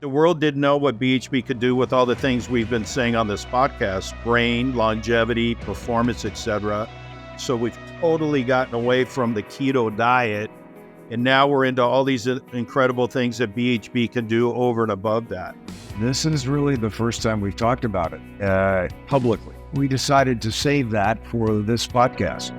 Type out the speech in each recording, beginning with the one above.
The world didn't know what BHB could do with all the things we've been saying on this podcast: brain, longevity, performance, etc. So we've totally gotten away from the keto diet, and now we're into all these incredible things that BHB can do over and above that. This is really the first time we've talked about it publicly. We decided to save that for this podcast.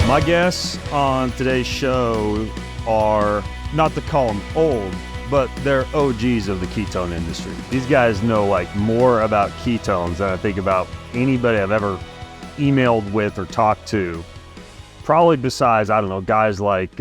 My guests on today's show are, not to call them old, but they're OGs of the ketone industry. These guys know more about ketones than I think about anybody I've ever emailed with or talked to. Probably besides, guys like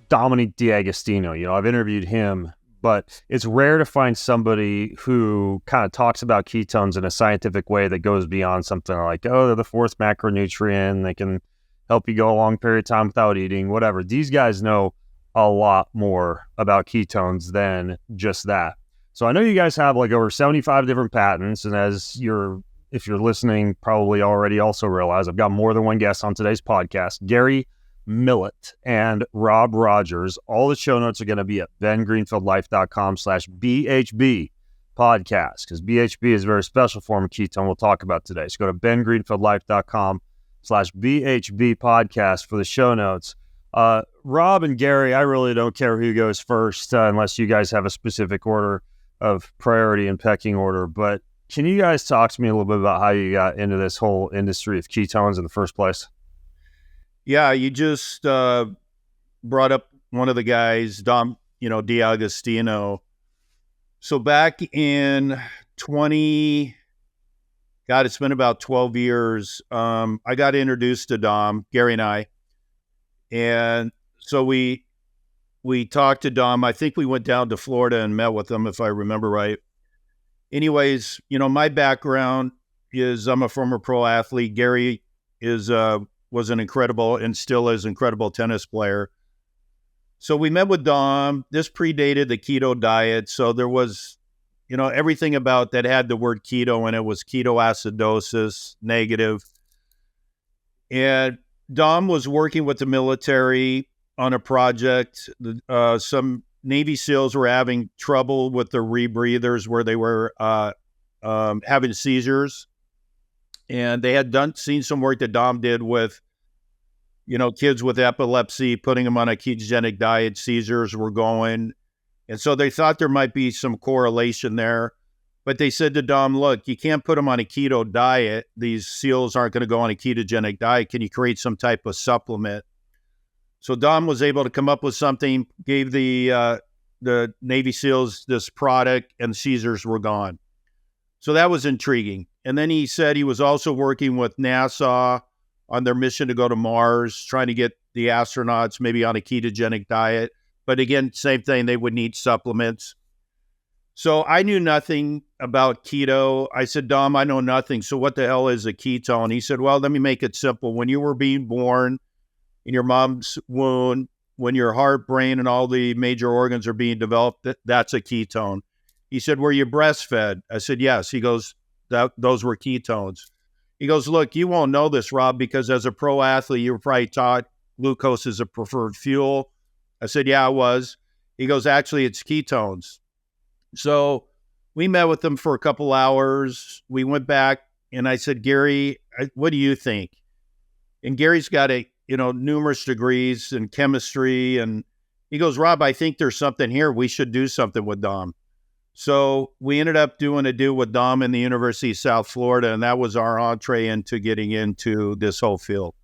Dominic D'Agostino. I've interviewed him, but it's rare to find somebody who kind of talks about ketones in a scientific way that goes beyond something like, oh, they're the fourth macronutrient, they can help you go a long period of time without eating, whatever. These guys know a lot more about ketones than just that. So I know you guys have over 75 different patents, and if you're listening, probably already also realize I've got more than one guest on today's podcast, Gary Millet and Rob Rogers. All the show notes are going to be at bengreenfieldlife.com/BHB podcast, because BHB is a very special form of ketone we'll talk about today. So go to bengreenfieldlife.com/BHB podcast for the show notes. Rob and Gary, I really don't care who goes first unless you guys have a specific order of priority and pecking order. But can you guys talk to me a little bit about how you got into this whole industry of ketones in the first place? Yeah, you just brought up one of the guys, Dom, D'Agostino. So back in it's been about 12 years. I got introduced to Dom, Gary and I. And so we talked to Dom. I think we went down to Florida and met with him, if I remember right. Anyways, my background is I'm a former pro athlete. Gary was an incredible and still is incredible tennis player. So we met with Dom. This predated the keto diet. So there was, everything about that had the word keto in it was ketoacidosis, negative. And Dom was working with the military on a project. Some Navy SEALs were having trouble with their rebreathers where they were having seizures. And they had seen some work that Dom did with, kids with epilepsy, putting them on a ketogenic diet. Seizures were going. And so they thought there might be some correlation there. But they said to Dom, look, you can't put them on a keto diet. These SEALs aren't going to go on a ketogenic diet. Can you create some type of supplement? So Dom was able to come up with something, gave the Navy SEALs this product, and seizures were gone. So that was intriguing. And then he said he was also working with NASA on their mission to go to Mars, trying to get the astronauts maybe on a ketogenic diet. But again, same thing, they would need supplements. So I knew nothing about keto. I said, Dom, I know nothing. So what the hell is a ketone? He said, well, let me make it simple. When you were being born in your mom's womb, when your heart, brain, and all the major organs are being developed, that's a ketone. He said, were you breastfed? I said, yes. He goes, those were ketones. He goes, look, you won't know this, Rob, because as a pro athlete, you were probably taught glucose is a preferred fuel. I said, yeah, I was. He goes, actually, it's ketones. So we met with him for a couple hours. We went back and I said, Gary, what do you think? And Gary's got numerous degrees in chemistry. And he goes, Rob, I think there's something here. We should do something with Dom. So we ended up doing a deal with Dom in the University of South Florida. And that was our entree into getting into this whole field.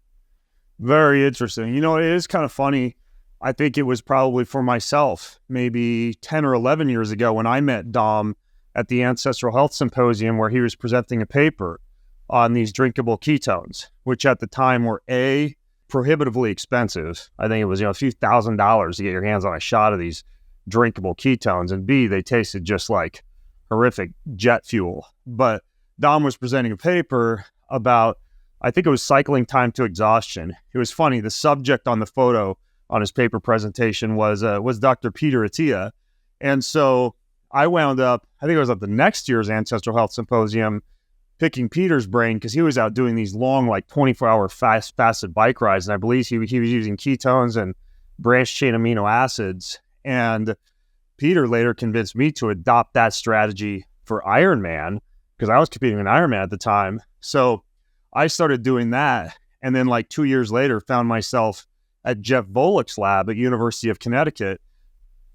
Very interesting. It is kind of funny. I think it was probably for myself, maybe 10 or 11 years ago when I met Dom at the Ancestral Health Symposium where he was presenting a paper on these drinkable ketones, which at the time were A, prohibitively expensive. I think it was, a few $1,000s to get your hands on a shot of these drinkable ketones, and B, they tasted just like horrific jet fuel. But Dom was presenting a paper about, I think it was cycling time to exhaustion. It was funny. The subject on the photo on his paper presentation was Dr. Peter Attia. And so I wound up, I think it was at the next year's Ancestral Health Symposium, picking Peter's brain because he was out doing these long, like 24-hour fasted bike rides. And I believe he was using ketones and branched chain amino acids. And Peter later convinced me to adopt that strategy for Ironman because I was competing in Ironman at the time. So I started doing that. And then like 2 years later, found myself at Jeff Volek's lab at University of Connecticut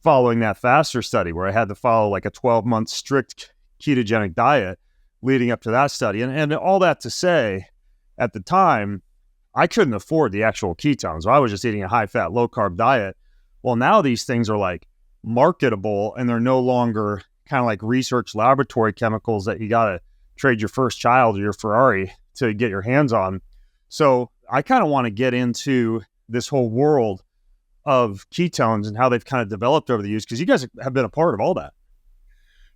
following that faster study where I had to follow like a 12-month strict ketogenic diet leading up to that study. And all that to say, at the time, I couldn't afford the actual ketones. I was just eating a high-fat, low-carb diet. Well, now these things are like marketable and they're no longer kind of like research laboratory chemicals that you got to trade your first child or your Ferrari to get your hands on. So I kind of want to get into this whole world of ketones and how they've kind of developed over the years because you guys have been a part of all that.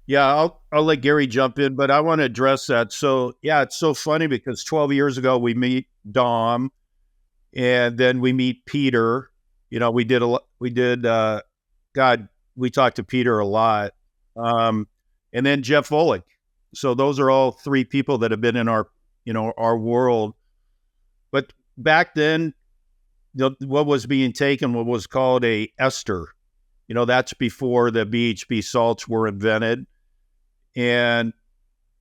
Yeah, I'll let Gary jump in, but I want to address that. So yeah, it's so funny because 12 years ago we meet Dom, and then we meet Peter. You know, we talked to Peter a lot, and then Jeff Volek. So those are all three people that have been in our world. But back then, what was being taken, what was called a ester. That's before the BHB salts were invented. And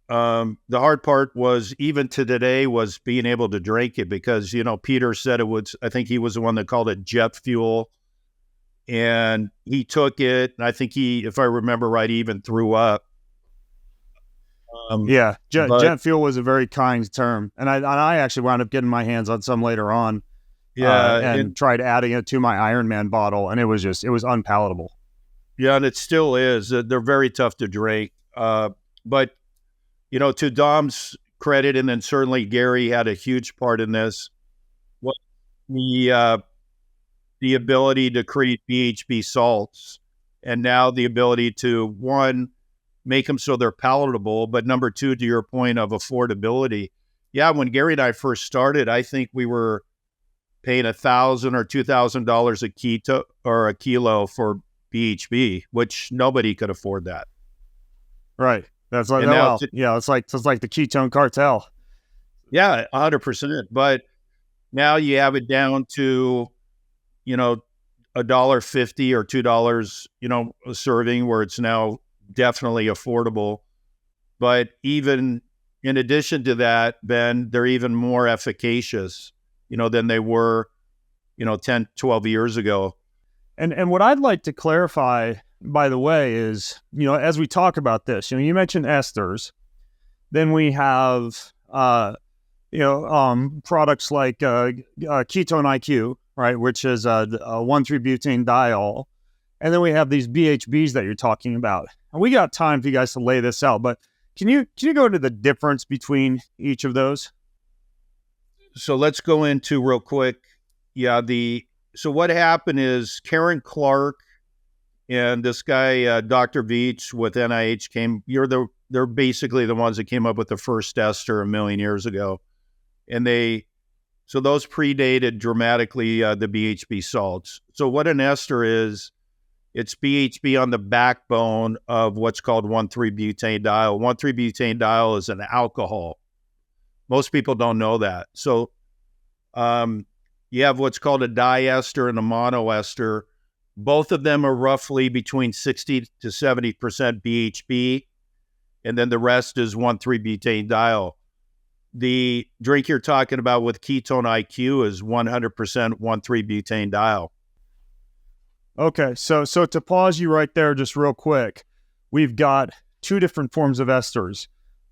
the hard part was, even to today, was being able to drink it because, Peter said it was, I think he was the one that called it jet fuel. And he took it, and I think if I remember right, he even threw up. Jet fuel was a very kind term. And I actually wound up getting my hands on some later on. And tried adding it to my Ironman bottle, and it was unpalatable. Yeah, and it still is. They're very tough to drink. But, to Dom's credit, and then certainly Gary had a huge part in this, the ability to create BHB salts, and now the ability to, one, make them so they're palatable, but number two, to your point of affordability. Yeah, when Gary and I first started, I think we were paying $1,000 or $2,000 a kilo for BHB, which nobody could afford that. Right. That's like it's like the ketone cartel. Yeah, 100%. But now you have it down to, $1.50 or $2, a serving, where it's now definitely affordable. But even in addition to that, Ben, they're even more efficacious, than they were, 10, 12 years ago. And what I'd like to clarify, by the way, is, as we talk about this, you mentioned esters, then we have, products like Ketone IQ, right, which is a 1,3-butane-diol. And then we have these BHBs that you're talking about. And we got time for you guys to lay this out, but can you go into the difference between each of those? So let's go into real quick. Yeah, so what happened is Karen Clark and this guy, Dr. Veach with NIH they're basically the ones that came up with the first ester a million years ago. And so those predated dramatically the BHB salts. So what an ester is, it's BHB on the backbone of what's called 1,3-butane-diol. 1,3-butane-diol is an alcohol. Most people don't know that. So you have what's called a diester and a monoester. Both of them are roughly between 60 to 70% BHB, and then the rest is 1,3-butane-diol. The drink you're talking about with Ketone IQ is 100% 1,3-butane-diol. Okay, so to pause you right there just real quick, we've got two different forms of esters.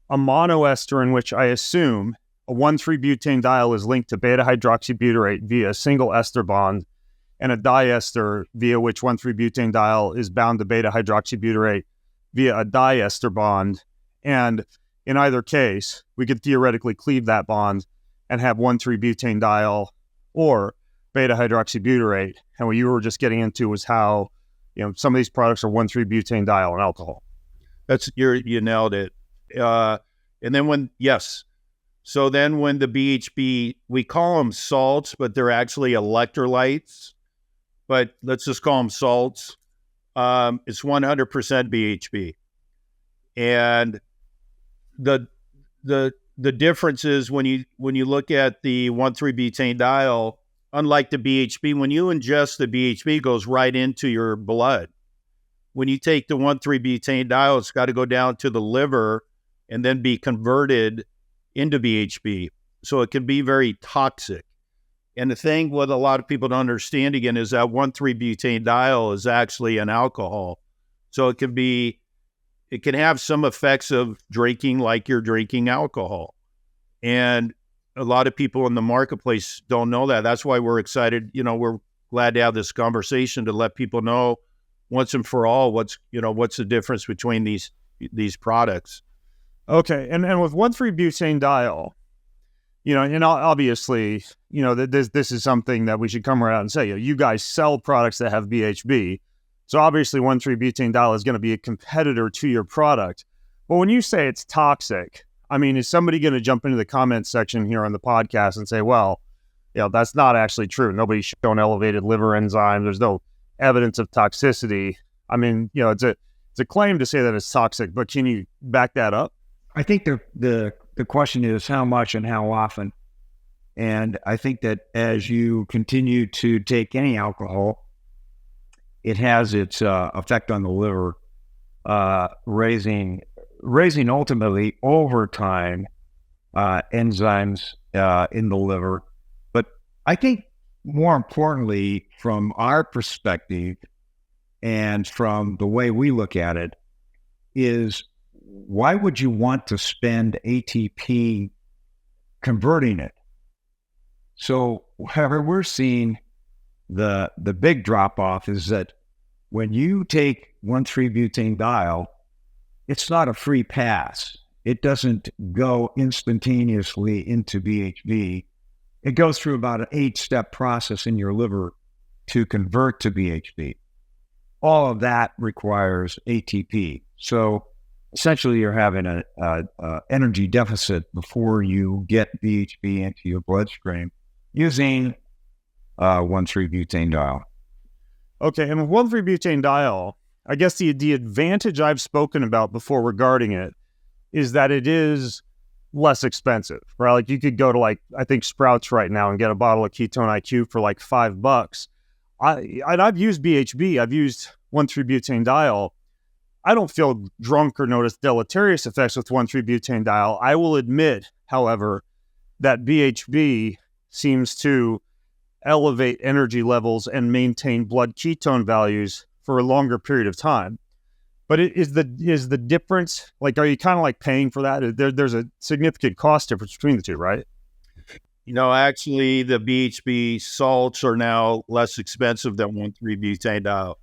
A monoester, in which I assume a 1,3-butane-diol is linked to beta-hydroxybutyrate via a single ester bond, and a diester via which 1,3-butane-diol is bound to beta-hydroxybutyrate via a diester bond. And in either case, we could theoretically cleave that bond and have 1,3-butane-diol or beta-hydroxybutyrate. And what you were just getting into was how, some of these products are 1,3-butane-diol and alcohol. You nailed it. And then so then when the BHB, we call them salts, but they're actually electrolytes, but let's just call them salts. It's 100% BHB. And the the difference is when you look at the 1,3-butanediol, unlike the BHB, when you ingest the BHB, it goes right into your blood. When you take the 1,3-butanediol, it's got to go down to the liver and then be converted into BHB. So it can be very toxic. And the thing what a lot of people don't understand again is that 1,3-butanediol is actually an alcohol. So it can have some effects of drinking like you're drinking alcohol. And a lot of people in the marketplace don't know that. That's why we're excited. We're glad to have this conversation to let people know once and for all what's the difference between these products. Okay. And with 1,3-butanediol, and obviously, this is something that we should come around and say, you guys sell products that have BHB. So obviously 1,3-butanediol is going to be a competitor to your product. But when you say it's toxic, I mean, is somebody going to jump into the comments section here on the podcast and say, well, that's not actually true. Nobody's shown elevated liver enzymes. There's no evidence of toxicity. I mean, it's a claim to say that it's toxic, but can you back that up? I think the question is how much and how often. And I think that as you continue to take any alcohol, it has its effect on the liver, raising ultimately over time enzymes in the liver. But I think more importantly, from our perspective and from the way we look at it, is why would you want to spend ATP converting it? So wherever we're seeing the big drop off is that when you take 1,3-butanediol, it's not a free pass. It doesn't go instantaneously into BHB. It goes through about an 8-step process in your liver to convert to BHB. All of that requires ATP. So essentially, you're having an energy deficit before you get BHB into your bloodstream using 1,3-butanediol. Okay, and with 1,3-butanediol, I guess the advantage I've spoken about before regarding it is that it is less expensive, right? Like you could go to I think Sprouts right now and get a bottle of Ketone IQ for like $5. I've used BHB, I've used 1,3-butanediol. I don't feel drunk or notice deleterious effects with 1,3-butanediol. I will admit, however, that BHB seems to elevate energy levels and maintain blood ketone values for a longer period of time. But is the difference, are you kind of paying for that? There's a significant cost difference between the two, right? Actually, the BHB salts are now less expensive than 1,3-butanediol.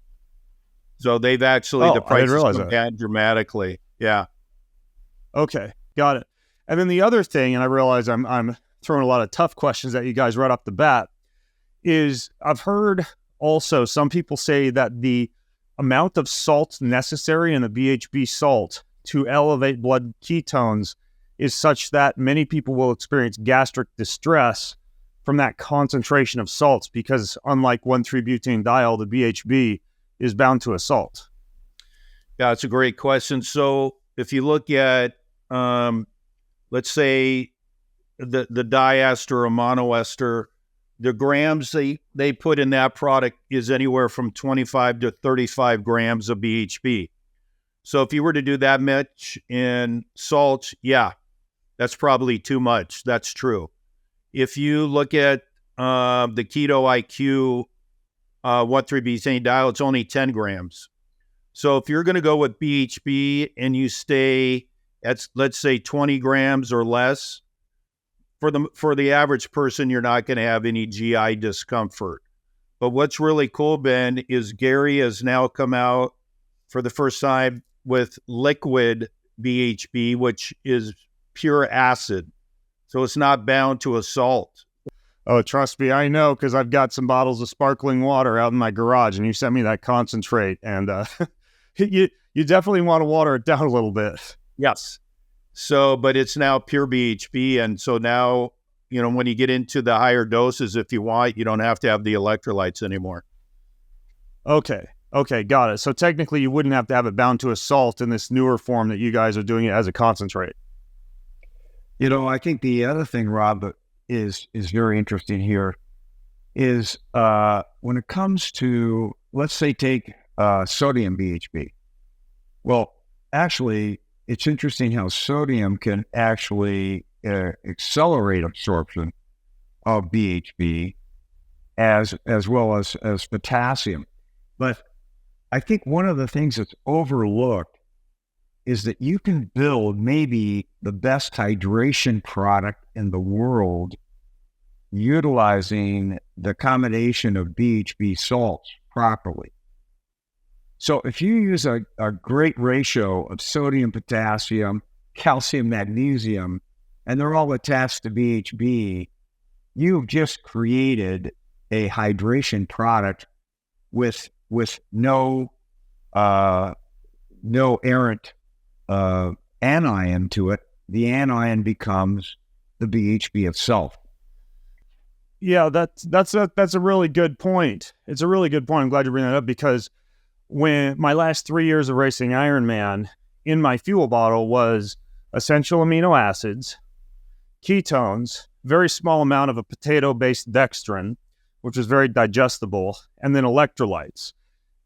So they've actually, the prices come down dramatically. Yeah. Okay, got it. And then the other thing, and I realize I'm throwing a lot of tough questions at you guys right off the bat, is I've heard also some people say that the amount of salt necessary in a BHB salt to elevate blood ketones is such that many people will experience gastric distress from that concentration of salts because unlike 1,3-butanediol, the BHB is bound to a salt. Yeah, it's a great question. So if you look at, let's say the diester or monoester, the grams they put in that product is anywhere from 25 to 35 grams of BHB. So if you were to do that much in salts, yeah, that's probably too much. That's true. If you look at the Keto IQ 1,3-butanediol, it's only 10 grams. So if you're going to go with BHB and you stay at, let's say, 20 grams or less, for the average person, you're not going to have any GI discomfort. But what's really cool, Ben, is Gary has now come out for the first time with liquid BHB, which is pure acid. So it's not bound to a salt. Oh, trust me, I know, because I've got some bottles of sparkling water out in my garage, and you sent me that concentrate, and you definitely want to water it down a little bit. Yes. So, but it's now pure BHB, and so now, when you get into the higher doses, if you want, you don't have to have the electrolytes anymore. Okay, got it. So technically, you wouldn't have to have it bound to a salt in this newer form that you guys are doing it as a concentrate. I think the other thing, Rob, that is very interesting here is when it comes to, let's say, take sodium BHB. Well, actually, it's interesting how sodium can actually accelerate absorption of BHB as well as potassium. But I think one of the things that's overlooked is that you can build maybe the best hydration product in the world utilizing the combination of BHB salts properly. So if you use a great ratio of sodium, potassium, calcium, magnesium, and they're all attached to BHB, you've just created a hydration product with no errant anion to it. The anion becomes the BHB itself. Yeah, that's a really good point. It's a really good point. I'm glad you bring that up, because when my last 3 years of racing Ironman, in my fuel bottle was essential amino acids, ketones, very small amount of a potato-based dextrin, which was very digestible, and then electrolytes.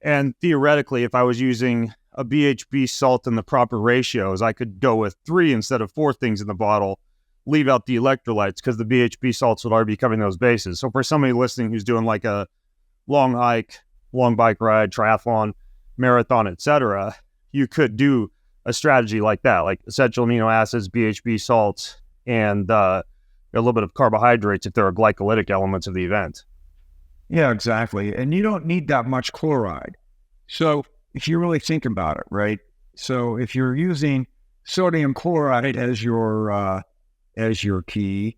And theoretically, if I was using a BHB salt in the proper ratios, I could go with 3 instead of 4 things in the bottle, leave out the electrolytes, because the BHB salts would already be covering those bases. So for somebody listening who's doing like a long hike, long bike ride, triathlon, marathon, etc., you could do a strategy like that, like essential amino acids, BHB salts, and a little bit of carbohydrates if there are glycolytic elements of the event. Yeah, exactly. And you don't need that much chloride. So if you really think about it, right? So if you're using sodium chloride as your key,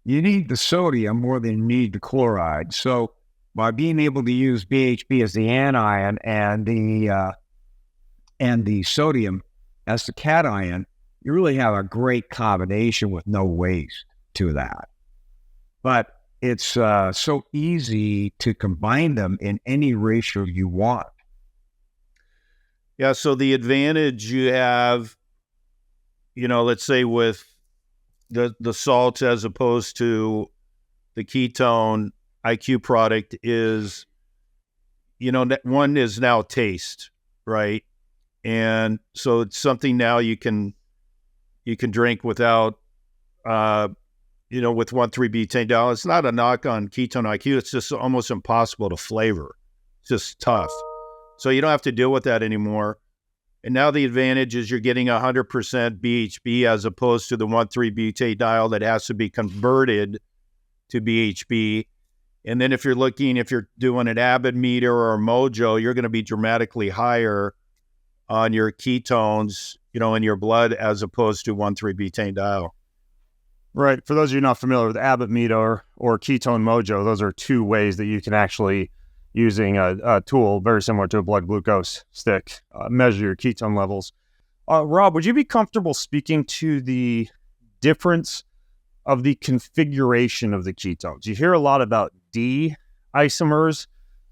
you need the sodium more than you need the chloride. So by being able to use BHB as the anion and the sodium as the cation, you really have a great combination with no waste to that. But it's so easy to combine them in any ratio you want. Yeah, so the advantage you have, let's say with the salts as opposed to the ketone IQ product is, that one is now taste, right? And so it's something now you can drink without, with 1,3-butane. It's not a knock on ketone IQ. It's just almost impossible to flavor. It's just tough. So you don't have to deal with that anymore. And now the advantage is you're getting 100% BHB as opposed to the 1,3-butadiol that has to be converted to BHB. And then if you're doing an Abbott meter or a Mojo, you're going to be dramatically higher on your ketones, in your blood as opposed to 1,3-butadiol. Right. For those of you not familiar with Abbott meter or ketone Mojo, those are 2 ways that you can actually, using a tool very similar to a blood glucose stick, measure your ketone levels. Rob, would you be comfortable speaking to the difference of the configuration of the ketones? You hear a lot about D isomers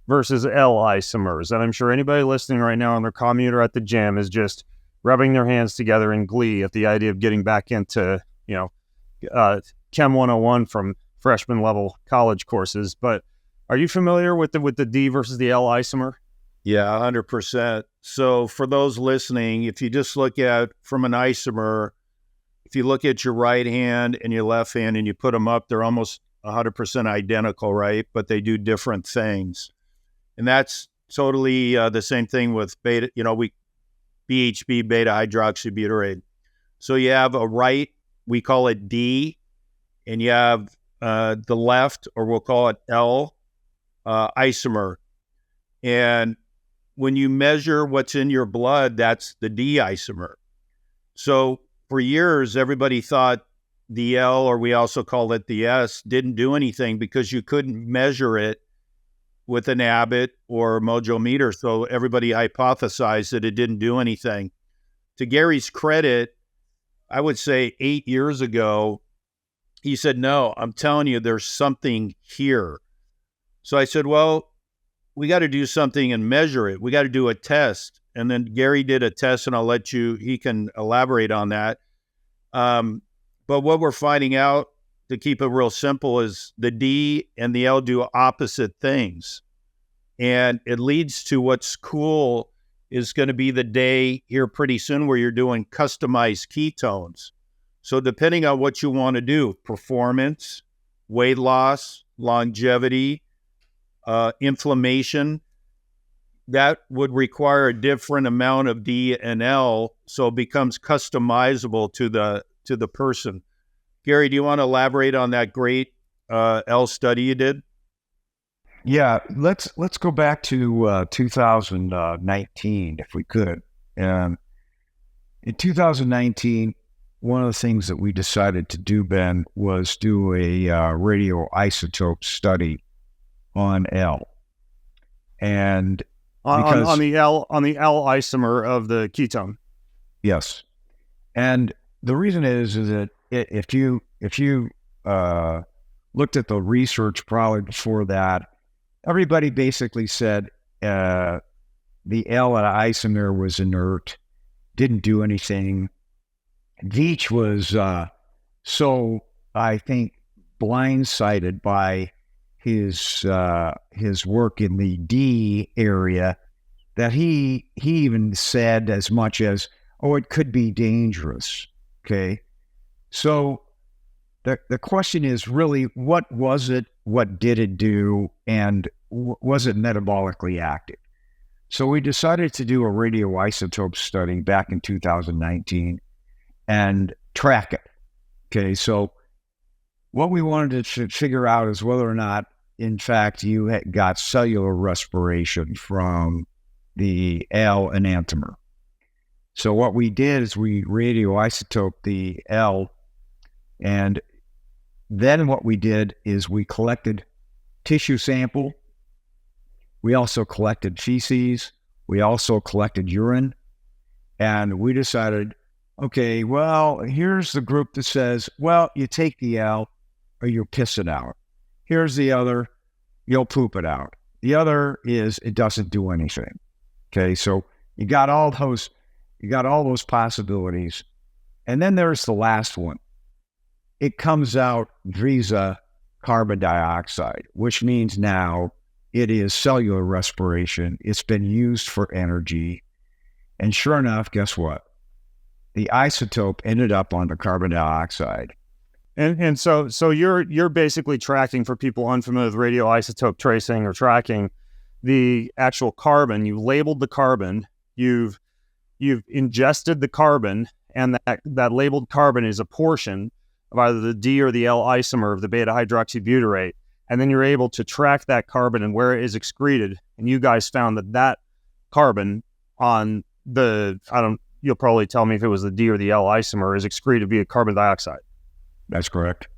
versus L isomers, and I'm sure anybody listening right now on their commute or at the gym is just rubbing their hands together in glee at the idea of getting back into, Chem 101 from freshman level college courses. But are you familiar with the D versus the L isomer? Yeah, 100%. So for those listening, if you just look at from an isomer, if you look at your right hand and your left hand and you put them up, they're almost 100% identical, right? But they do different things. And that's totally the same thing with beta, BHB, beta-hydroxybutyrate. So you have a right, we call it D, and you have the left, or we'll call it L, isomer. And when you measure what's in your blood, that's the D isomer. So for years, everybody thought the L, or we also call it the S, didn't do anything because you couldn't measure it with an Abbott or Mojo meter. So everybody hypothesized that it didn't do anything. To Gary's credit, I would say 8 years ago, he said, no, I'm telling you, there's something here. So I said, well, we got to do something and measure it. We got to do a test. And then Gary did a test, and he can elaborate on that. But what we're finding out, to keep it real simple, is the D and the L do opposite things. And it leads to what's cool is going to be the day here pretty soon where you're doing customized ketones. So depending on what you want to do, performance, weight loss, longevity, inflammation, that would require a different amount of D and L, so it becomes customizable to the person. Gary, do you want to elaborate on that great L study you did? Yeah, let's go back to 2019, if we could. In 2019, one of the things that we decided to do, Ben, was do a radioisotope study on L, and on the L isomer of the ketone. Yes, and the reason is that if you looked at the research probably before that, everybody basically said the L isomer was inert, didn't do anything. Veach was so, I think, blindsided by his work in the D area that he even said as much as, "Oh, it could be dangerous." Okay, so the question is really, what was it? What did it do? And was it metabolically active? So we decided to do a radioisotope study back in 2019 and track it. Okay, so what we wanted to figure out is whether or not, in fact, you had got cellular respiration from the L enantiomer. So what we did is we radioisotoped the L, and then what we did is we collected tissue sample. We also collected feces. We also collected urine. And we decided, okay, well, here's the group that says, well, you take the L or you piss it out. Here's the other, you'll poop it out. The other is it doesn't do anything. Okay, so you got all those possibilities. And then there's the last one. It comes out via carbon dioxide, which means now it is cellular respiration. It's been used for energy. And sure enough, guess what? The isotope ended up on the carbon dioxide. And so you're basically tracking, for people unfamiliar with radioisotope tracing or tracking, the actual carbon. You labeled the carbon, you've ingested the carbon, and that labeled carbon is a portion of either the D or the L isomer of the beta-hydroxybutyrate. And then you're able to track that carbon and where it is excreted. And you guys found that carbon on you'll probably tell me if it was the D or the L isomer, is excreted via carbon dioxide. That's correct.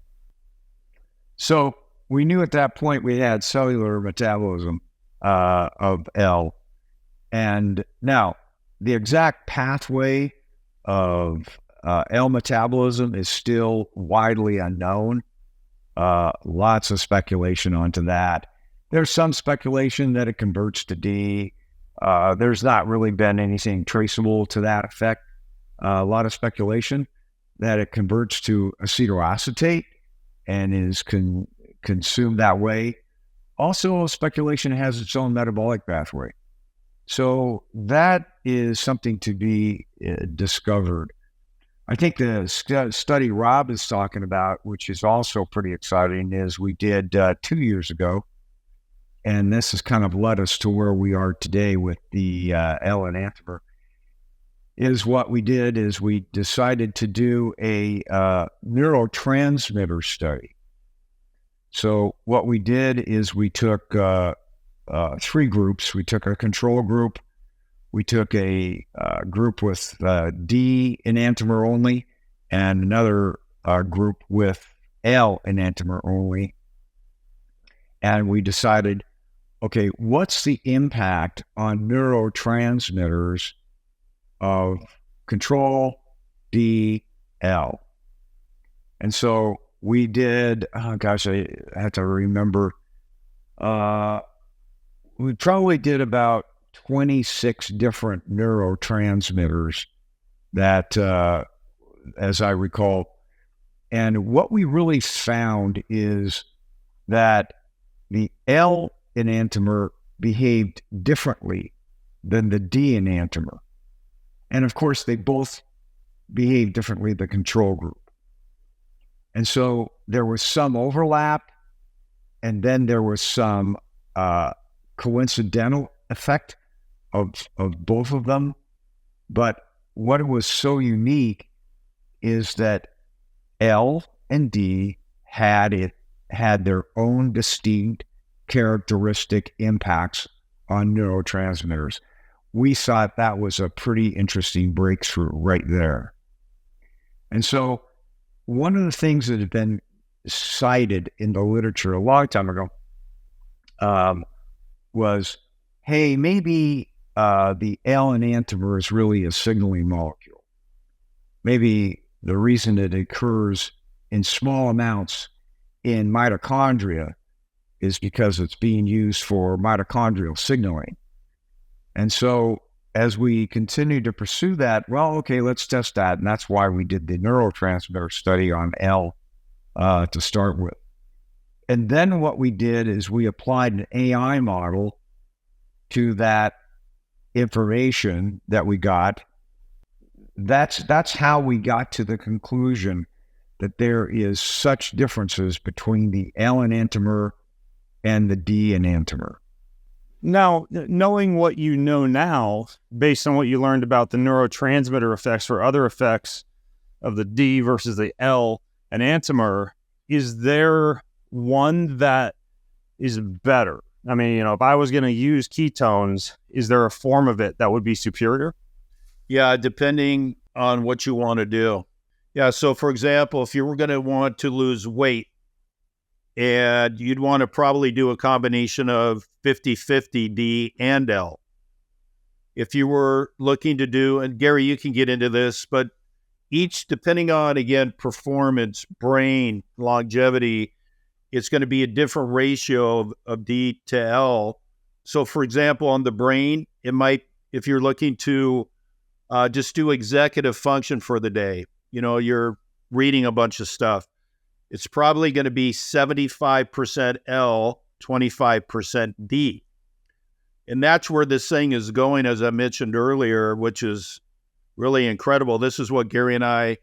So we knew at that point we had cellular metabolism of L. And now the exact pathway of L metabolism is still widely unknown. Lots of speculation onto that. There's some speculation that it converts to D. There's not really been anything traceable to that effect. A lot of speculation that it converts to acetoacetate and is consumed that way. Also, speculation has its own metabolic pathway. So that is something to be discovered. I think the study Rob is talking about, which is also pretty exciting, is we did 2 years ago. And this has kind of led us to where we are today with the L enantiomer. Is what we did is we decided to do a neurotransmitter study. So what we did is we took 3 groups. We took a control group. We took a group with D enantiomer only, and another group with L enantiomer only. And we decided, okay, what's the impact on neurotransmitters of control D, L? And so we did, I have to remember, we probably did about 26 different neurotransmitters that, as I recall, And what we really found is that the L enantiomer behaved differently than the D enantiomer. And of course, they both behave differently, the control group. And so there was some overlap, and then there was some coincidental effect of both of them. But what was so unique is that L and D had their own distinct characteristic impacts on neurotransmitters. We thought that was a pretty interesting breakthrough right there. And so one of the things that had been cited in the literature a long time ago was, hey, maybe the L enantiomer is really a signaling molecule. Maybe the reason it occurs in small amounts in mitochondria is because it's being used for mitochondrial signaling. And so as we continue to pursue that, well, okay, let's test that. And that's why we did the neurotransmitter study on L to start with. And then what we did is we applied an AI model to that information that we got. That's how we got to the conclusion that there is such differences between the L enantiomer and the D enantiomer. Now, knowing what you know now, based on what you learned about the neurotransmitter effects or other effects of the D versus the L enantiomer, is there one that is better? I mean, if I was going to use ketones, is there a form of it that would be superior? Yeah, depending on what you want to do. Yeah, so for example, if you were going to want to lose weight, and you'd want to probably do a combination of 50-50 D and L. If you were looking to do, and Gary, you can get into this, but each, depending on, again, performance, brain, longevity, it's going to be a different ratio of D to L. So for example, on the brain, it might, if you're looking to just do executive function for the day, you're reading a bunch of stuff, it's probably going to be 75% L, 25% D. And that's where this thing is going, as I mentioned earlier, which is really incredible. This is what Gary and I,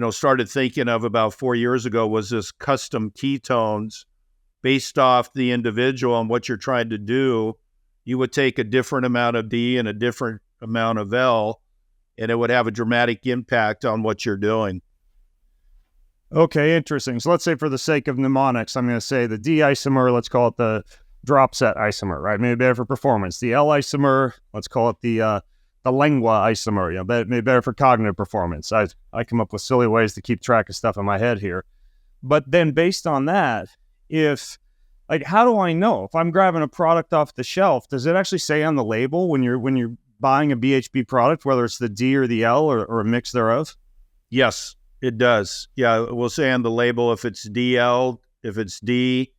started thinking of about 4 years ago, was this custom ketones based off the individual and what you're trying to do. You would take a different amount of D and a different amount of L, and it would have a dramatic impact on what you're doing. Okay, interesting. So let's say for the sake of mnemonics, I'm going to say the D isomer, let's call it the drop set isomer, right? Maybe better for performance. The L isomer, let's call it the lengua isomer, maybe better for cognitive performance. I come up with silly ways to keep track of stuff in my head here. But then based on that, how do I know? If I'm grabbing a product off the shelf, does it actually say on the label when you're buying a BHB product, whether it's the D or the L or a mix thereof? Yes. It does. Yeah, we'll say on the label if it's DL, if it's D,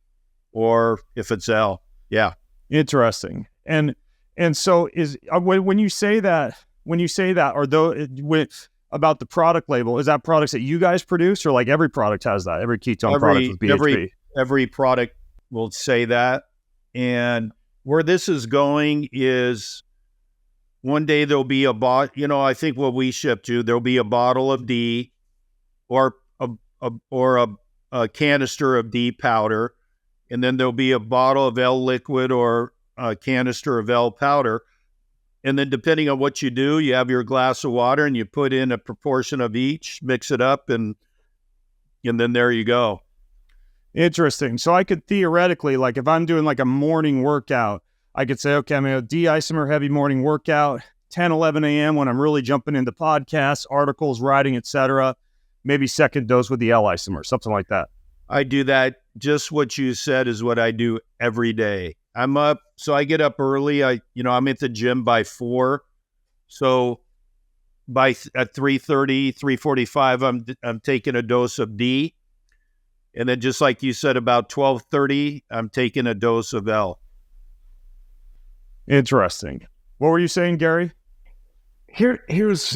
or if it's L. Yeah. Interesting. And so when you say that, or about the product label, is that products that you guys produce, or like every product has that? Every ketone product with BHB? Every product will say that. And where this is going is one day there'll be a bottle, I think what we ship to, there'll be a bottle of D, or a canister of D powder, and then there'll be a bottle of L liquid or a canister of L powder. And then depending on what you do, you have your glass of water and you put in a proportion of each, mix it up, and then there you go. Interesting. So I could theoretically, like if I'm doing like a morning workout, I could say, okay, I'm going to D isomer heavy morning workout, 10, 11 a.m. when I'm really jumping into podcasts, articles, writing, etc. Maybe second dose with the L isomer, something like that. I do that. Just what you said is what I do every day. I'm up, so I get up early. I'm at the gym by 4. So at 3:30, 3:45, I'm taking a dose of D. And then just like you said, about 12:30, I'm taking a dose of L. Interesting. What were you saying, Gary? Here's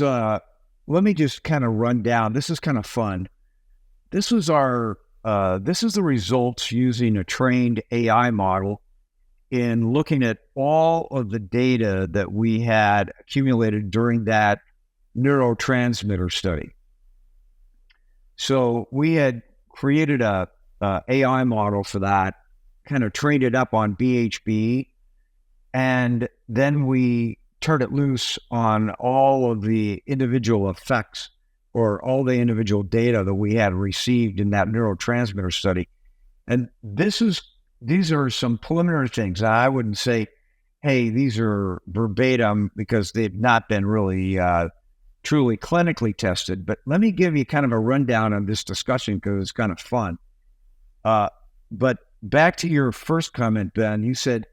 let me just kind of run down. This is kind of fun. this is the results using a trained AI model in looking at all of the data that we had accumulated during that neurotransmitter study. So we had created a AI model for that, kind of trained it up on BHB, and then we turned it loose on all of the individual effects or all the individual data that we had received in that neurotransmitter study. And these are some preliminary things. I wouldn't say, hey, these are verbatim because they've not been really truly clinically tested. But let me give you kind of a rundown on this discussion because it's kind of fun. But back to your first comment, Ben, you said,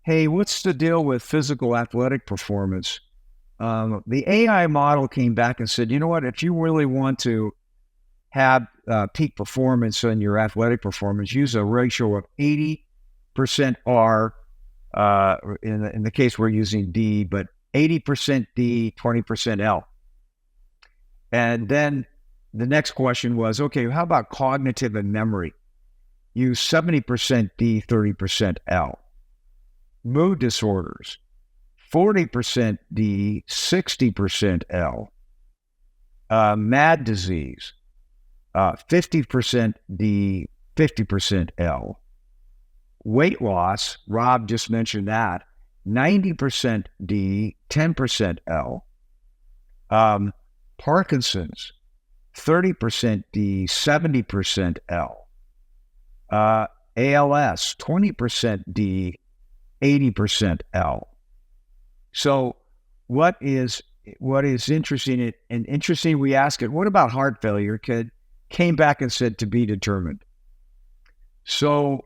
hey, what's the deal with physical athletic performance? The AI model came back and said, you know what, if you really want to have peak performance in your athletic performance, use a ratio of 80% R, in the case we're using D, but 80% D, 20% L. And then the next question was, okay, how about cognitive and memory? Use 70% D, 30% L. Mood disorders, 40% D, 60% L. MAD disease, 50% D, 50% L. Weight loss, Rob just mentioned that, 90% D, 10% L. Parkinson's, 30% D, 70% L. ALS, 20% D, 80% L. So what is interesting, and interesting, we ask it, what about heart failure? Came back and said to be determined. So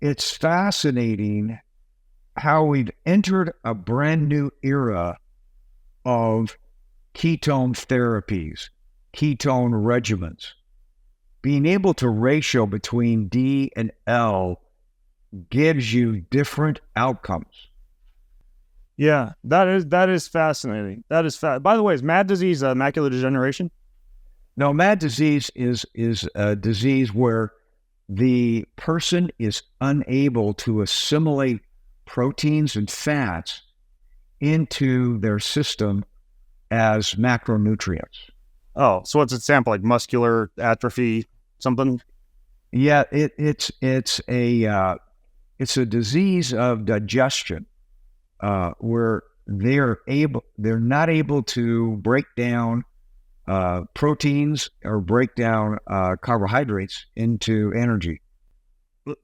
it's fascinating how we've entered a brand new era of ketone therapies, ketone regimens. Being able to ratio between D and L gives you different outcomes. Yeah, that is fascinating. By the way, is MAD disease macular degeneration? No, MAD disease is a disease where the person is unable to assimilate proteins and fats into their system as macronutrients. Oh, so what's it sample, like muscular atrophy, something? Yeah, it's a disease of digestion where they're not able to break down proteins or break down carbohydrates into energy.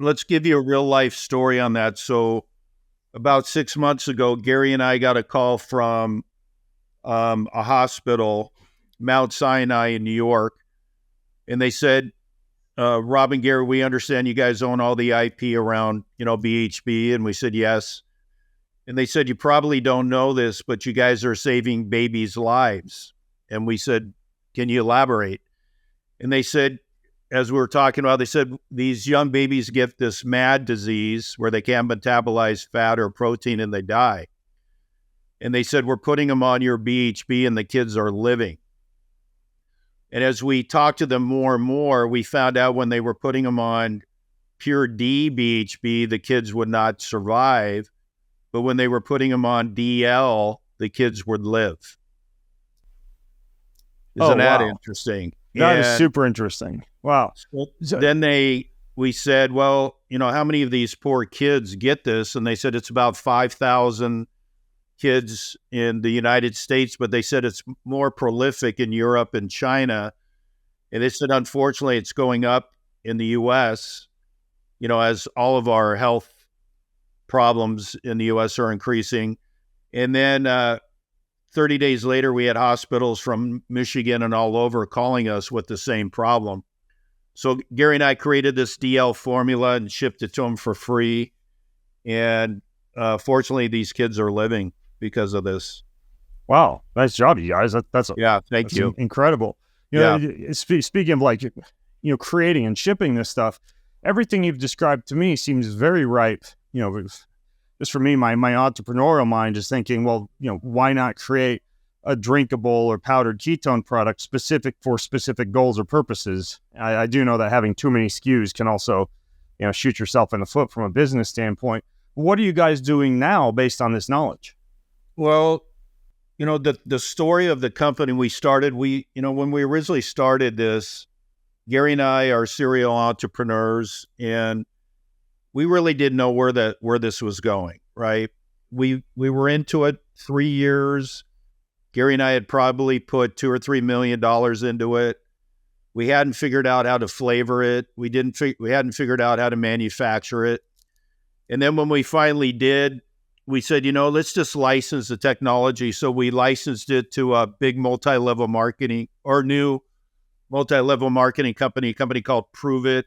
Let's give you a real life story on that. So about 6 months ago, Gary and I got a call from a hospital, Mount Sinai in New York, and they said, Rob and Gary, we understand you guys own all the IP around, BHB. And we said, yes. And they said, you probably don't know this, but you guys are saving babies' lives. And we said, can you elaborate? And they said, as we were talking about, they said, these young babies get this MAD disease where they can't metabolize fat or protein and they die. And they said, we're putting them on your BHB and the kids are living. And as we talked to them more and more, we found out when they were putting them on pure D BHB, the kids would not survive. But when they were putting them on DL, the kids would live. Isn't that interesting? That is super interesting. Wow. So then we said, well, how many of these poor kids get this? And they said it's about 5,000 kids in the United States, but they said it's more prolific in Europe and China. And they said, unfortunately, it's going up in the U.S., as all of our health problems in the U.S. are increasing. And then 30 days later, we had hospitals from Michigan and all over calling us with the same problem. So Gary and I created this DL formula and shipped it to them for free. And fortunately, these kids are living because of this. Wow. Nice job, you guys. That's thank you. Incredible. Speaking of creating and shipping this stuff, everything you've described to me seems very ripe. Just for me, my entrepreneurial mind is thinking, well, why not create a drinkable or powdered ketone product specific for specific goals or purposes. I do know that having too many SKUs can also, shoot yourself in the foot from a business standpoint. What are you guys doing now based on this knowledge? Well, the story of the company we started, when we originally started this, Gary and I are serial entrepreneurs, and we really didn't know where this was going, right? We were into it 3 years. Gary and I had probably put $2 or $3 million into it. We hadn't figured out how to flavor it. We hadn't figured out how to manufacture it. And then when we finally did, we said, let's just license the technology. So we licensed it to a big multi-level marketing company, a company called Prove It.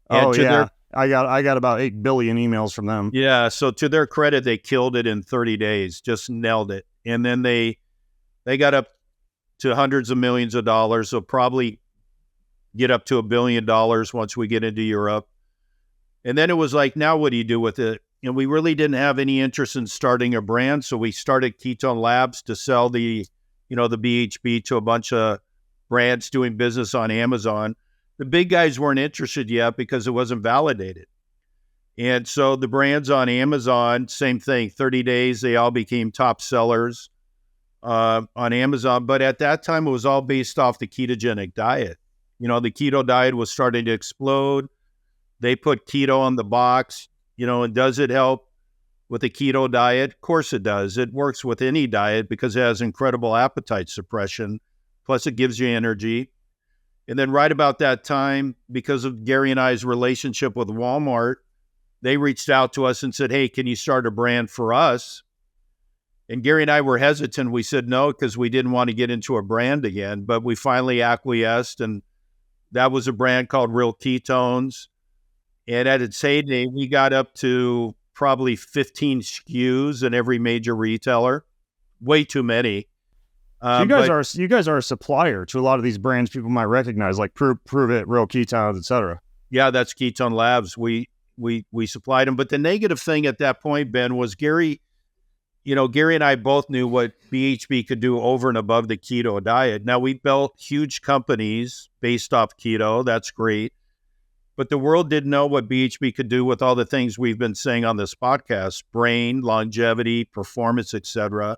I got about 8 billion emails from them. Yeah. So to their credit, they killed it in 30 days, just nailed it. And then they got up to hundreds of millions of dollars. So probably get up to $1 billion once we get into Europe. And then it was like, now what do you do with it? And we really didn't have any interest in starting a brand. So we started Ketone Labs to sell the BHB to a bunch of brands doing business on Amazon. The big guys weren't interested yet because it wasn't validated. And so the brands on Amazon, same thing, 30 days, they all became top sellers on Amazon. But at that time, it was all based off the ketogenic diet. The keto diet was starting to explode. They put keto on the box, and does it help with the keto diet? Of course it does. It works with any diet because it has incredible appetite suppression. Plus it gives you energy. And then right about that time, because of Gary and I's relationship with Walmart, they reached out to us and said, hey, can you start a brand for us? And Gary and I were hesitant. We said no, because we didn't want to get into a brand again. But we finally acquiesced, and that was a brand called Real Ketones. And at its heyday, we got up to probably 15 SKUs in every major retailer. Way too many. So you guys are a supplier to a lot of these brands people might recognize, like Prove It, Real Ketones, etc. Yeah, that's Ketone Labs. We supplied them. But the negative thing at that point, Ben, was Gary and I both knew what BHB could do over and above the keto diet. Now, we built huge companies based off keto. That's great. But the world didn't know what BHB could do with all the things we've been saying on this podcast: brain, longevity, performance, etc.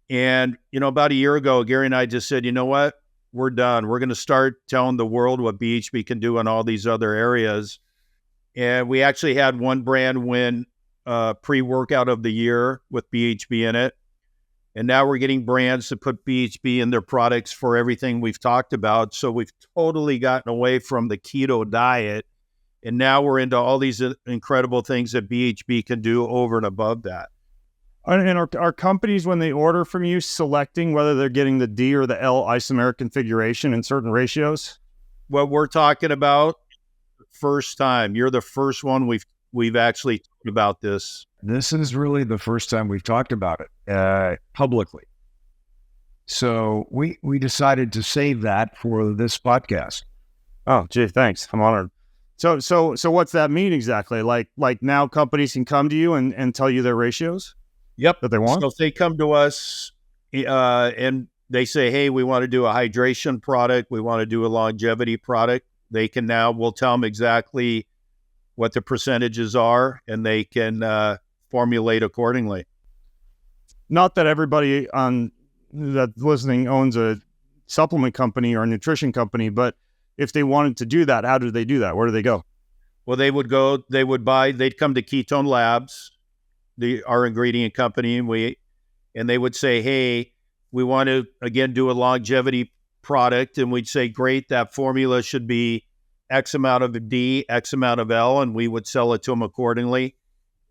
And, about a year ago, Gary and I just said, you know what? We're done. We're going to start telling the world what BHB can do in all these other areas. And we actually had one brand win pre-workout of the year with BHB in it. And now we're getting brands to put BHB in their products for everything we've talked about. So we've totally gotten away from the keto diet. And now we're into all these incredible things that BHB can do over and above that. And are companies, when they order from you, selecting whether they're getting the D or the L isomer configuration in certain ratios? What we're talking about, first time. You're the first one we've actually talked about this. This is really the first time we've talked about it publicly. So we decided to save that for this podcast. Oh, gee, thanks. I'm honored. So what's that mean exactly? Like now companies can come to you and tell you their ratios? Yep. That they want? So if they come to us and they say, hey, we want to do a hydration product, we want to do a longevity product, we'll tell them exactly what the percentages are, and they can formulate accordingly. Not that everybody that's listening owns a supplement company or a nutrition company, but if they wanted to do that, how do they do that? Where do they go? Well, they'd come to Ketone Labs, our ingredient company, and they would say, hey, we want to, again, do a longevity product. And we'd say, great, that formula should be X amount of D, X amount of L, and we would sell it to them accordingly.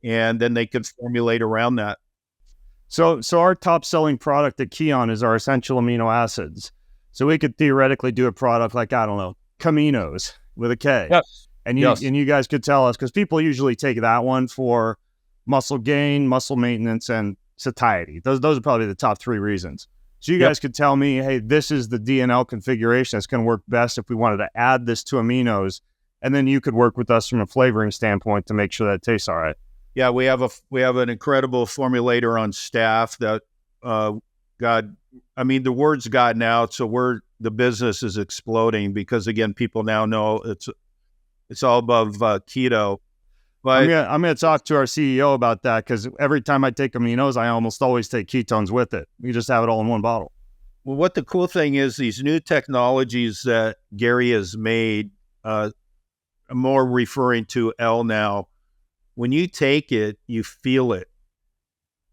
And then they could formulate around that. So our top selling product at Keon is our essential amino acids. So we could theoretically do a product like, I don't know, Caminos with a K. Yes. And you guys could tell us, because people usually take that one for muscle gain, muscle maintenance, and satiety. Those are probably the top 3 reasons. So you guys could tell me, hey, this is the DNL configuration that's going to work best if we wanted to add this to aminos, and then you could work with us from a flavoring standpoint to make sure that it tastes all right. Yeah, we have an incredible formulator on staff that God, I mean, the word's gotten out, so the business is exploding because again, people now know it's all above keto. But I'm gonna talk to our CEO about that, because every time I take aminos, I almost always take ketones with it. You just have it all in one bottle. well, what the cool thing is, these new technologies that Gary has made, I'm more referring to L now. When you take it, you feel it.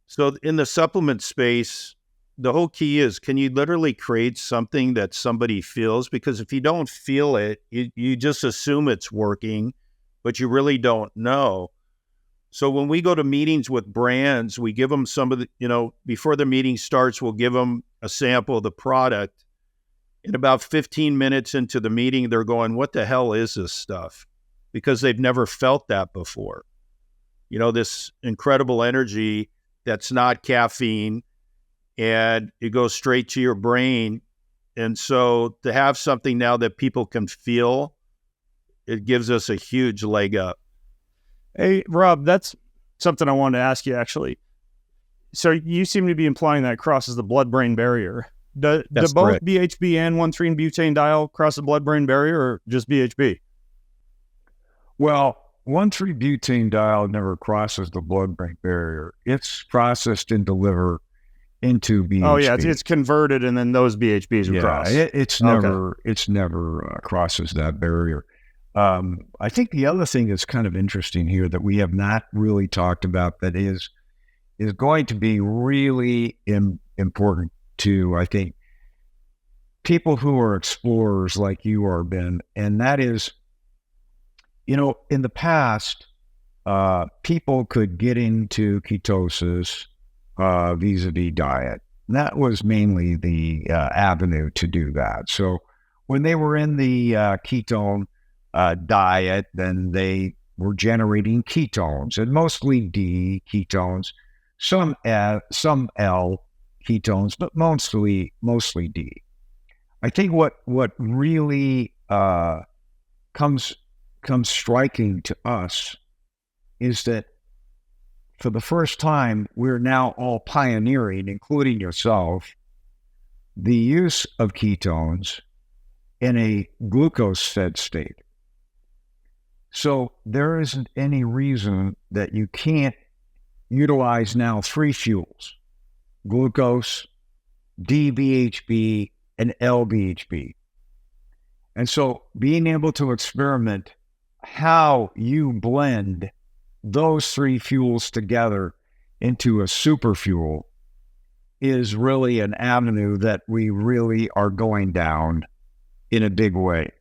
So in the supplement space, the whole key is, can you literally create something that somebody feels? Because if you don't feel it, you just assume it's working, but you really don't know. So when we go to meetings with brands, we give them some of the, before the meeting starts, we'll give them a sample of the product. And about 15 minutes into the meeting, they're going, what the hell is this stuff? Because they've never felt that before. This incredible energy that's not caffeine, and it goes straight to your brain. And so to have something now that people can feel, it gives us a huge leg up. Hey, Rob, that's something I wanted to ask you, actually. So you seem to be implying that it crosses the blood-brain barrier. Do both correct. BHB and 1,3-butanediol cross the blood-brain barrier, or just BHB? Well, 1,3-butanediol never crosses the blood-brain barrier. It's processed in the liver into BHB. Oh yeah, it's converted, and then those BHBs would cross. It's never crosses that barrier. I think the other thing that's kind of interesting here that we have not really talked about, that is going to be really important to, I think, people who are explorers like you are, Ben, and that is, in the past, people could get into ketosis vis-a-vis diet. And that was mainly the avenue to do that. So when they were in the ketone diet, then they were generating ketones, and mostly D ketones, some L ketones, but mostly D. I think what really comes striking to us is that for the first time, we're now all pioneering, including yourself, the use of ketones in a glucose-fed state. So there isn't any reason that you can't utilize now three fuels: glucose, DBHB, and LBHB. And so being able to experiment how you blend those three fuels together into a super fuel is really an avenue that we really are going down in a big way,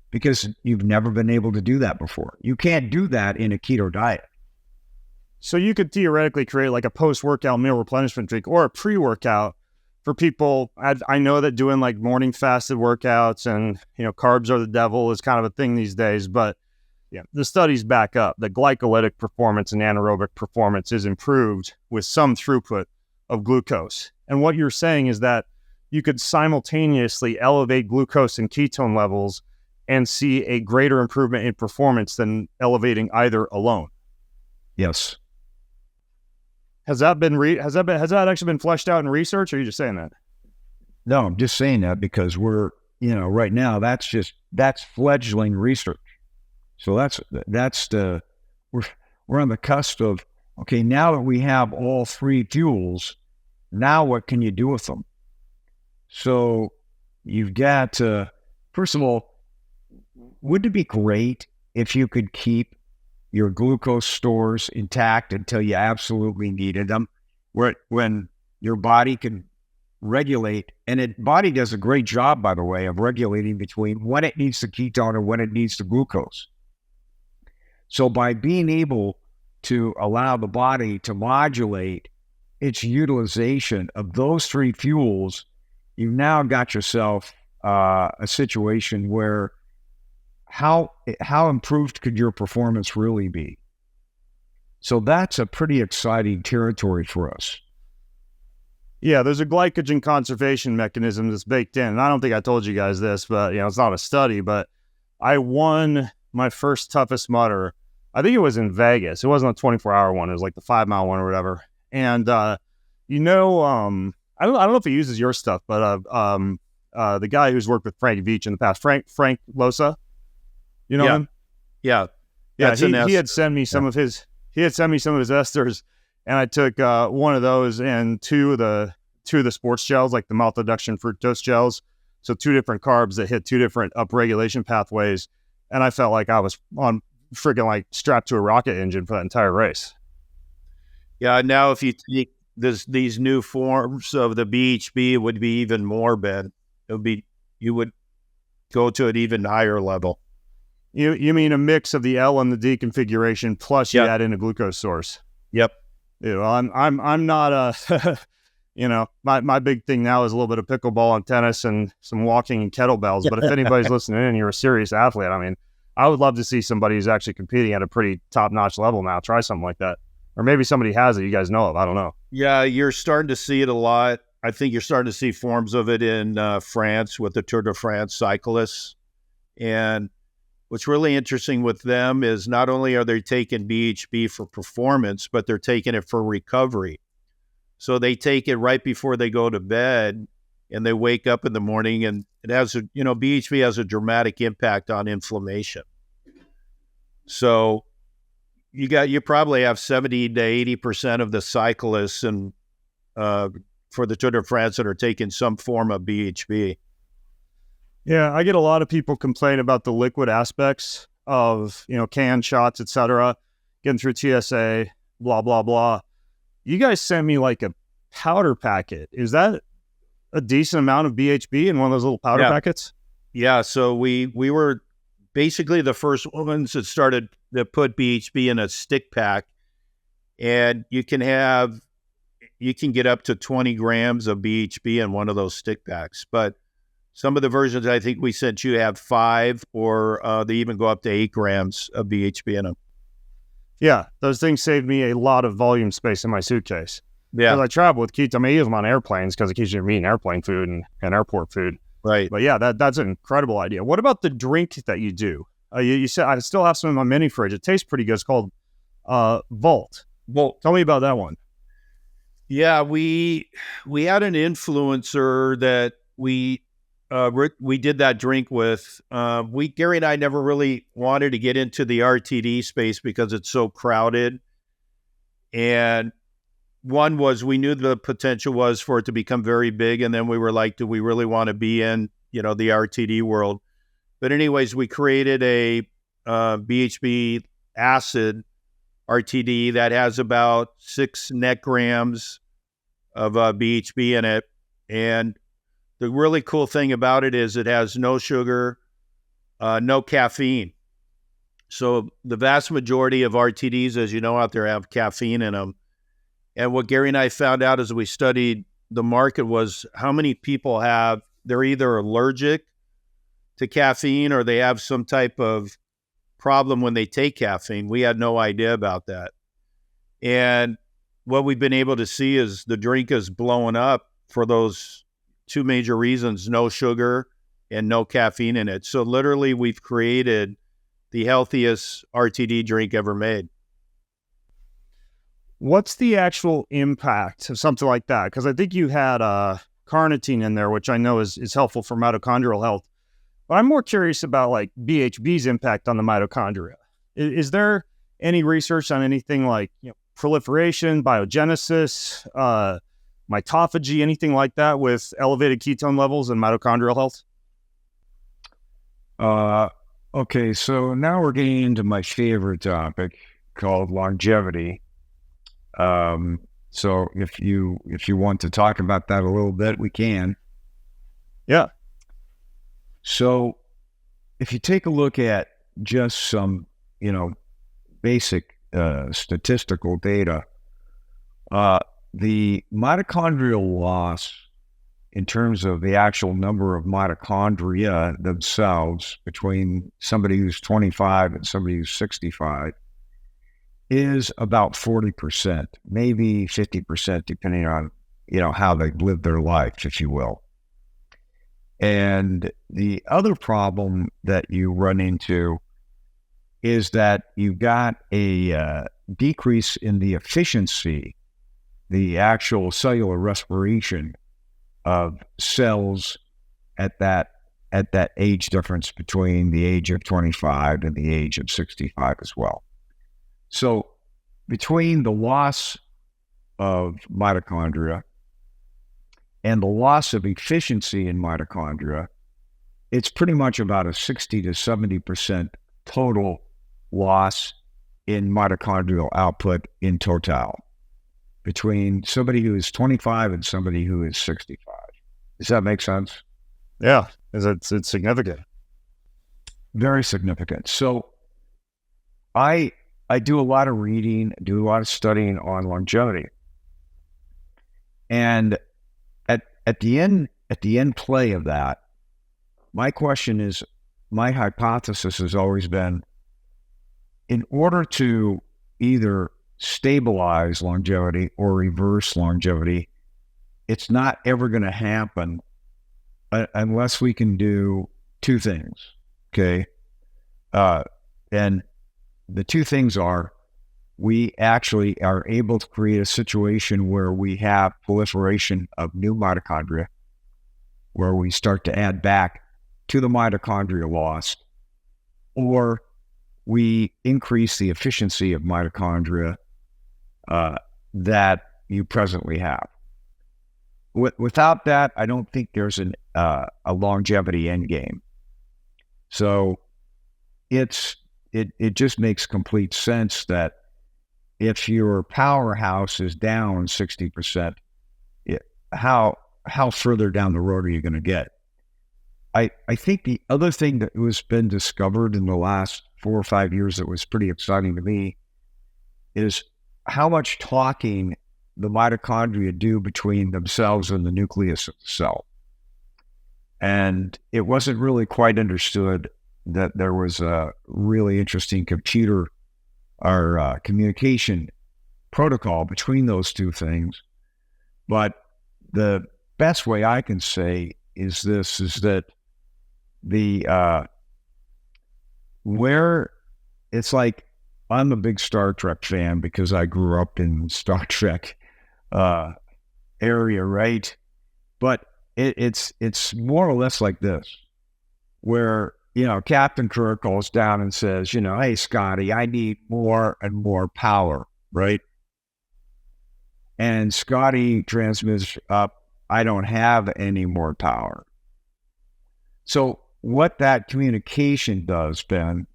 because you've never been able to do that before. You can't do that in a keto diet. So you could theoretically create like a post-workout meal replenishment drink, or a pre-workout for people. I know that doing like morning fasted workouts and, carbs are the devil is kind of a thing these days, but yeah, the studies back up that glycolytic performance and anaerobic performance is improved with some throughput of glucose. And what you're saying is that you could simultaneously elevate glucose and ketone levels and see a greater improvement in performance than elevating either alone. Yes. Has that actually been fleshed out in research, or are you just saying that? No, I'm just saying that because we're, right now that's fledgling research. So we're on the cusp of, okay, now that we have all three fuels, now what can you do with them? So you've got, first of all, wouldn't it be great if you could keep your glucose stores intact until you absolutely needed them, when your body can regulate, and body does a great job, by the way, of regulating between when it needs the ketone and when it needs the glucose. So by being able to allow the body to modulate its utilization of those three fuels, you've now got yourself a situation where how improved could your performance really be? So that's a pretty exciting territory for us. Yeah, there's a glycogen conservation mechanism that's baked in. And I don't think I told you guys this, but it's not a study, but I won my first Toughest Mudder. I think it was in Vegas. It wasn't a 24-hour one. It was like the 5-mile one or whatever. And, don't know if he uses your stuff, but the guy who's worked with Frank Veach in the past, Frank Losa, you know him? Yeah. Yeah. He had sent me some of his esters, and I took one of those and two of the sports gels, like the maltodextrin fructose gels. So 2 different carbs that hit 2 different upregulation pathways. And I felt like I was on freaking like strapped to a rocket engine for that entire race. Yeah. Now, if you take these new forms of the BHB, it would be even more, Ben. You would go to an even higher level. You mean a mix of the L and the D configuration plus you add in a glucose source? Yep. You know, I'm not a you know, my big thing now is a little bit of pickleball and tennis and some walking and kettlebells. But if anybody's listening and you're a serious athlete, I mean, I would love to see somebody who's actually competing at a pretty top-notch level now try something like that. Or maybe somebody has it you guys know of. I don't know. Yeah, you're starting to see it a lot. I think you're starting to see forms of it in France with the Tour de France cyclists. And what's really interesting with them is not only are they taking BHB for performance, but they're taking it for recovery. So they take it right before they go to bed, and they wake up in the morning, and it has BHB has a dramatic impact on inflammation. So you probably have 70 to 80% of the cyclists and for the Tour de France that are taking some form of BHB. Yeah, I get a lot of people complain about the liquid aspects of, canned shots, etc., getting through TSA, blah, blah, blah. You guys sent me like a powder packet. Is that a decent amount of BHB in one of those little powder packets? Yeah, so we were basically the first ones that put BHB in a stick pack, and you can get up to 20 grams of BHB in one of those stick packs. But some of the versions I think we sent you have 5, or they even go up to 8 grams of BHB in them. Yeah, those things saved me a lot of volume space in my suitcase. Yeah, because I travel with ketones. I use them on airplanes because it keeps you eating airplane food and airport food. Right. But yeah, that's an incredible idea. What about the drink that you do? You said I still have some in my mini fridge. It tastes pretty good. It's called Volt. Tell me about that one. Yeah, we had an influencer that we did that drink with. Gary and I never really wanted to get into the RTD space because it's so crowded. And one was we knew the potential was for it to become very big. And then we were like, do we really want to be in, the RTD world? But anyways, we created a BHB acid RTD that has about 6 net grams of BHB in it. And the really cool thing about it is it has no sugar, no caffeine. So the vast majority of RTDs, as you know, out there have caffeine in them. And what Gary and I found out as we studied the market was how many people they're either allergic to caffeine or they have some type of problem when they take caffeine. We had no idea about that. And what we've been able to see is the drink is blowing up for those 2 major reasons: no sugar and no caffeine in it. So literally we've created the healthiest RTD drink ever made. What's the actual impact of something like that? Because I think you had carnitine in there, which I know is helpful for mitochondrial health. But I'm more curious about like BHB's impact on the mitochondria. Is there any research on anything like proliferation, biogenesis, mitophagy, anything like that with elevated ketone levels and mitochondrial health? Okay, so now we're getting into my favorite topic called longevity. So if you want to talk about that a little bit, we can. Yeah. So if you take a look at just some, basic statistical data, the mitochondrial loss in terms of the actual number of mitochondria themselves between somebody who's 25 and somebody who's 65 is about 40%, maybe 50%, depending on, how they live their life, if you will. And the other problem that you run into is that you've got a decrease in the efficiency, the actual cellular respiration of cells at that age difference between the age of 25 and the age of 65 as well. So between the loss of mitochondria and the loss of efficiency in mitochondria, it's pretty much about a 60 to 70% total loss in mitochondrial output in total between somebody who is 25 and somebody who is 65. Does that make sense? Yeah, it's significant. Very significant. So I do a lot of reading, do a lot of studying on longevity. And at the end play of that, my hypothesis has always been, in order to either stabilize longevity or reverse longevity, it's not ever going to happen unless we can do two things, okay? And the two things are, we actually are able to create a situation where we have proliferation of new mitochondria, where we start to add back to the mitochondria lost, or we increase the efficiency of mitochondria that you presently have. Without that, I don't think there's a longevity end game. So it just makes complete sense that if your powerhouse is down 60%, how further down the road are you going to get? I think the other thing that was been discovered in the last 4 or 5 years that was pretty exciting to me is how much talking the mitochondria do between themselves and the nucleus of the cell. And it wasn't really quite understood that there was a really interesting computer or communication protocol between those two things. But the best way I can say is that where it's like, I'm a big Star Trek fan because I grew up in Star Trek area, right? But it's more or less like this, where, Captain Kirk calls down and says, hey, Scotty, I need more and more power, right? And Scotty transmits up, I don't have any more power. So what that communication does, Ben,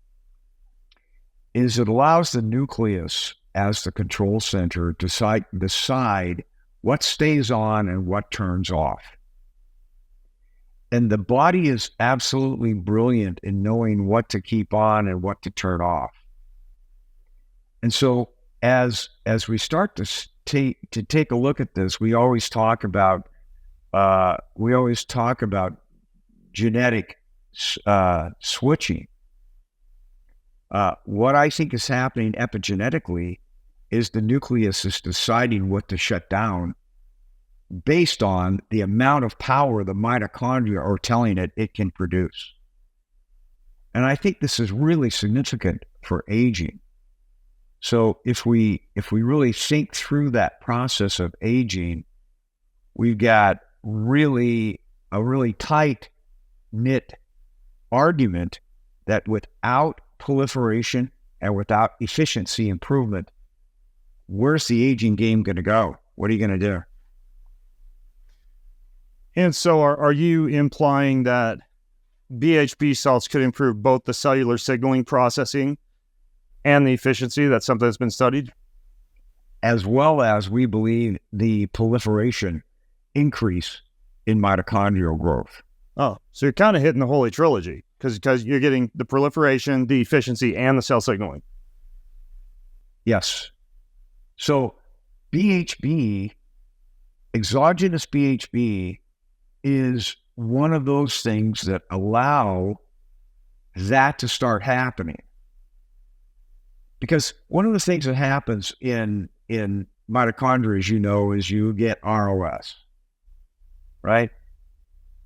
is it allows the nucleus as the control center to decide what stays on and what turns off. And the body is absolutely brilliant in knowing what to keep on and what to turn off. And so as we start to take a look at this, we always talk about genetic switching. What I think is happening epigenetically is the nucleus is deciding what to shut down based on the amount of power the mitochondria are telling it can produce. And I think this is really significant for aging. So if we really think through that process of aging, we've got a really tight knit argument that without proliferation and without efficiency improvement, where's the aging game going to go? What are you going to do? And so are you implying that BHB salts could improve both the cellular signaling processing and the efficiency? That's something that's been studied? As well as we believe the proliferation increase in mitochondrial growth. Oh, so you're kind of hitting the holy trilogy because you're getting the proliferation, the efficiency, and the cell signaling. Yes. So BHB, exogenous BHB, is one of those things that allow that to start happening. Because one of the things that happens in mitochondria, as you know, is you get ROS, right?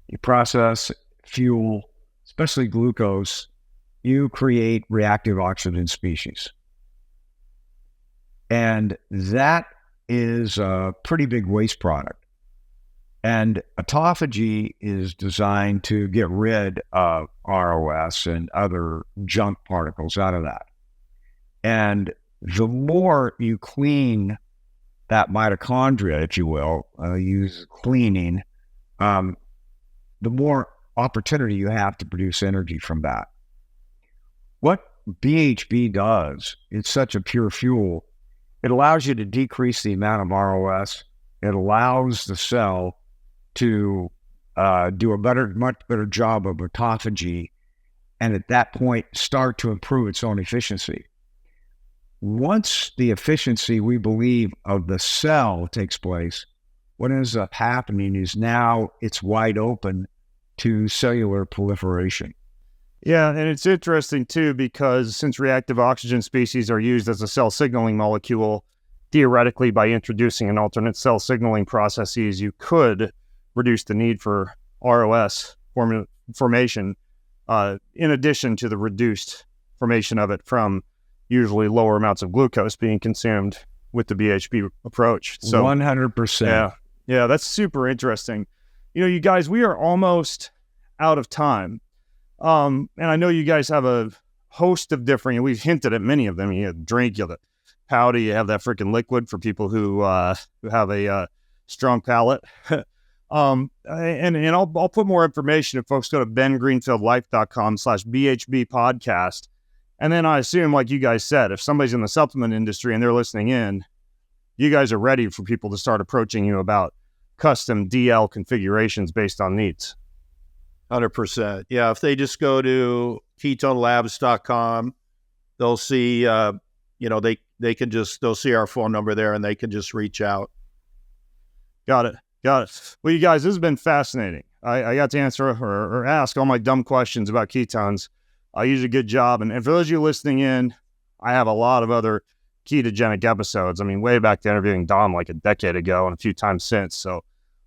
You process fuel, especially glucose, you create reactive oxygen species. And that is a pretty big waste product. And autophagy is designed to get rid of ROS and other junk particles out of that. And the more you clean that mitochondria, if you will, use cleaning, the more opportunity you have to produce energy from that. What BHB does, it's such a pure fuel, it allows you to decrease the amount of ROS. It allows the cell to do a much better job of autophagy, and at that point start to improve its own efficiency. Once the efficiency, we believe, of the cell takes place, what ends up happening is now it's wide open to cellular proliferation. Yeah, and it's interesting too, because since reactive oxygen species are used as a cell signaling molecule, theoretically by introducing an alternate cell signaling processes, you could reduce the need for ROS formation, in addition to the reduced formation of it from usually lower amounts of glucose being consumed with the BHB approach. So 100%. Yeah, that's super interesting. You guys, we are almost out of time. And I know you guys have a host of different, we've hinted at many of them. You have drink, you have the powder, you have that freaking liquid for people who have a strong palate. And I'll put more information if folks go to bengreenfieldlife.com/BHB podcast. And then I assume, like you guys said, if somebody's in the supplement industry and they're listening in, you guys are ready for people to start approaching you about custom DL configurations based on needs. 100%. Yeah, if they just go to ketonelabs.com, they'll see, they'll see our phone number there and they can just reach out. Got it. Well, you guys, this has been fascinating. I got to answer or ask all my dumb questions about ketones. You did a good job. And for those of you listening in, I have a lot of other ketogenic episodes. I mean, way back to interviewing Dom like a decade ago and a few times since. So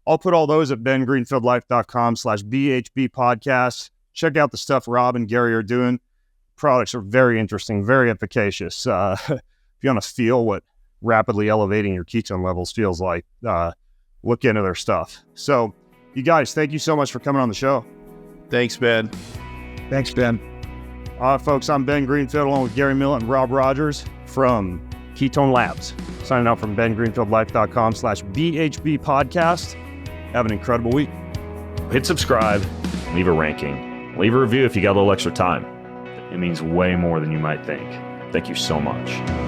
I'll put all those at bengreenfieldlife.com/BHB podcast. Check out the stuff Rob and Gary are doing. Products are very interesting, very efficacious. If you want to feel what rapidly elevating your ketone levels feels like, look into their stuff. So you guys, thank you so much for coming on the show. Thanks, Ben. Thanks, Ben. Folks, I'm Ben Greenfield along with Gary Millet and Rob Rogers from Ketone Labs. Signing out from bengreenfieldlife.com/BHB podcast. Have an incredible week. Hit subscribe, leave a ranking, leave a review if you got a little extra time. It means way more than you might think. Thank you so much.